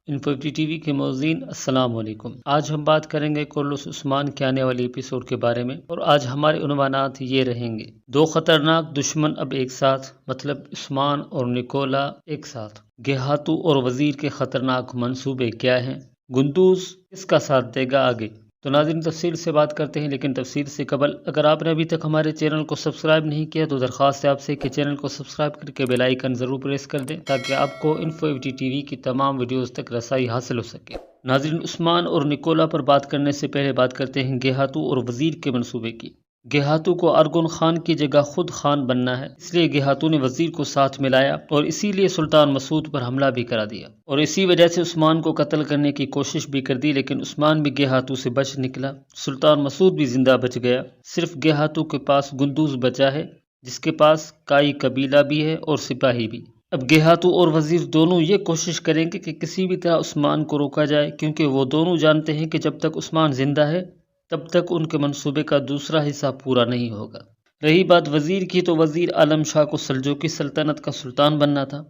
Info T V کے موزین السلام علیکم۔ آج ہم بات کریں گے کورلوس عثمان کے آنے والی ایپیسوڈ کے بارے میں، اور آج ہمارے عنوانات یہ رہیں گے: دو خطرناک دشمن اب ایک ساتھ، مطلب عثمان اور نکولا ایک ساتھ۔ گیہاتو اور وزیر کے خطرناک منصوبے کیا ہیں؟ گندوز کس کا ساتھ دے گا آگے؟ تو ناظرین تفصیل سے بات کرتے ہیں، لیکن تفصیل سے قبل اگر آپ نے ابھی تک ہمارے چینل کو سبسکرائب نہیں کیا تو درخواست ہے آپ سے کہ چینل کو سبسکرائب کر کے بیل آئیکن ضرور پریس کر دیں تاکہ آپ کو انفو ٹی وی کی تمام ویڈیوز تک رسائی حاصل ہو سکے۔ ناظرین عثمان اور نکولا پر بات کرنے سے پہلے بات کرتے ہیں گیہاتو اور وزیر کے منصوبے کی۔ گیہاتو کو ارگون خان کی جگہ خود خان بننا ہے، اس لیے گیہاتو نے وزیر کو ساتھ ملایا اور اسی لیے سلطان مسعود پر حملہ بھی کرا دیا، اور اسی وجہ سے عثمان کو قتل کرنے کی کوشش بھی کر دی، لیکن عثمان بھی گیہاتو سے بچ نکلا۔ سلطان مسعود بھی زندہ بچ گیا، صرف گیہاتو کے پاس گندوز بچا ہے جس کے پاس کائی قبیلہ بھی ہے اور سپاہی بھی۔ اب گیہاتو اور وزیر دونوں یہ کوشش کریں گے کہ کسی بھی طرح عثمان کو روکا جائے، کیونکہ وہ دونوں جانتے ہیں کہ جب تک عثمان زندہ ہے تب تک ان کے منصوبے کا دوسرا حصہ پورا نہیں ہوگا۔ رہی بات وزیر کی، تو وزیر عالم شاہ کو سلجوقی سلطنت کا سلطان بننا تھا،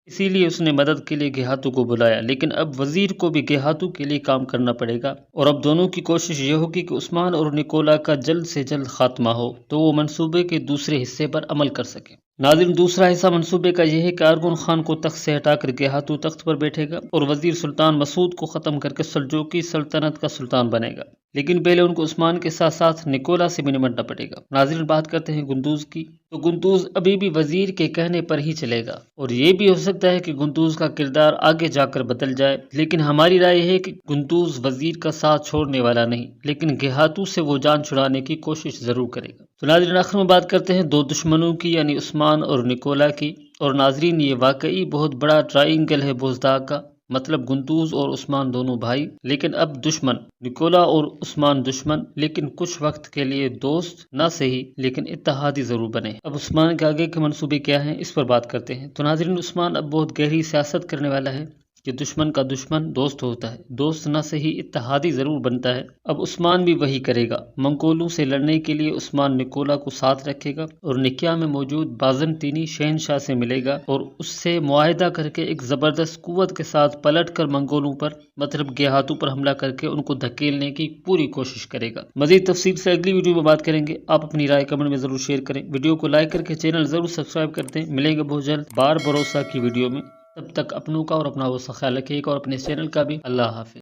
اسی لیے اس نے مدد کے لیے گیہاتو کو بلایا، لیکن اب وزیر کو بھی گیہاتو کے لیے کام کرنا پڑے گا، اور اب دونوں کی کوشش یہ ہوگی کہ عثمان اور نکولا کا جلد سے جلد خاتمہ ہو تو وہ منصوبے کے دوسرے حصے پر عمل کر سکیں۔ ناظرین دوسرا حصہ منصوبے کا یہ ہے کہ ارگون خان کو تخت سے ہٹا کر گیہاتو تخت پر بیٹھے گا اور وزیر سلطان مسعود کو ختم کر کے سلجوقی سلطنت کا سلطان بنے گا، لیکن پہلے ان کو عثمان کے ساتھ ساتھ نکولا سے بھی نمٹنا پڑے گا۔ ناظرین بات کرتے ہیں گندوز کی، تو گندوز ابھی بھی وزیر کے کہنے پر ہی چلے گا، اور یہ بھی ہو سکتا ہے کہ گندوز کا کردار آگے جا کر بدل جائے، لیکن ہماری رائے ہے کہ گندوز وزیر کا ساتھ چھوڑنے والا نہیں، لیکن گیہاتو سے وہ جان چھڑانے کی کوشش ضرور کرے گا۔ تو ناظرین آخر میں بات کرتے ہیں دو دشمنوں کی، یعنی عثمان اور نکولا کی، اور ناظرین یہ واقعی بہت بڑا ٹرائنگل ہے بزدل کا، مطلب گندوز اور عثمان دونوں بھائی، لیکن اب دشمن، نکولا اور عثمان دشمن، لیکن کچھ وقت کے لیے دوست نہ صحیح لیکن اتحادی ضرور بنے۔ اب عثمان کے آگے کے منصوبے کیا ہیں اس پر بات کرتے ہیں۔ تو ناظرین عثمان اب بہت گہری سیاست کرنے والا ہے کہ دشمن کا دشمن دوست ہوتا ہے، دوست نہ صحیح اتحادی ضرور بنتا ہے۔ اب عثمان بھی وہی کرے گا، منگولوں سے لڑنے کے لیے عثمان نکولا کو ساتھ رکھے گا اور نکیا میں موجود بازنطینی شہنشاہ سے ملے گا اور اس سے معاہدہ کر کے ایک زبردست قوت کے ساتھ پلٹ کر منگولوں پر، مطلب گیہاتو پر حملہ کر کے ان کو دھکیلنے کی پوری کوشش کرے گا۔ مزید تفصیل سے اگلی ویڈیو میں بات کریں گے، آپ اپنی رائے کمنٹ میں ضرور شیئر کریں، ویڈیو کو لائک کر کے چینل ضرور سبسکرائب کر دیں۔ ملیں گے بہت جلد بار بھروسہ کی ویڈیو میں، تب تک اپنوں کا اور اپنا وہ خیال رکھیے گا، اور اپنے چینل کا بھی۔ اللہ حافظ۔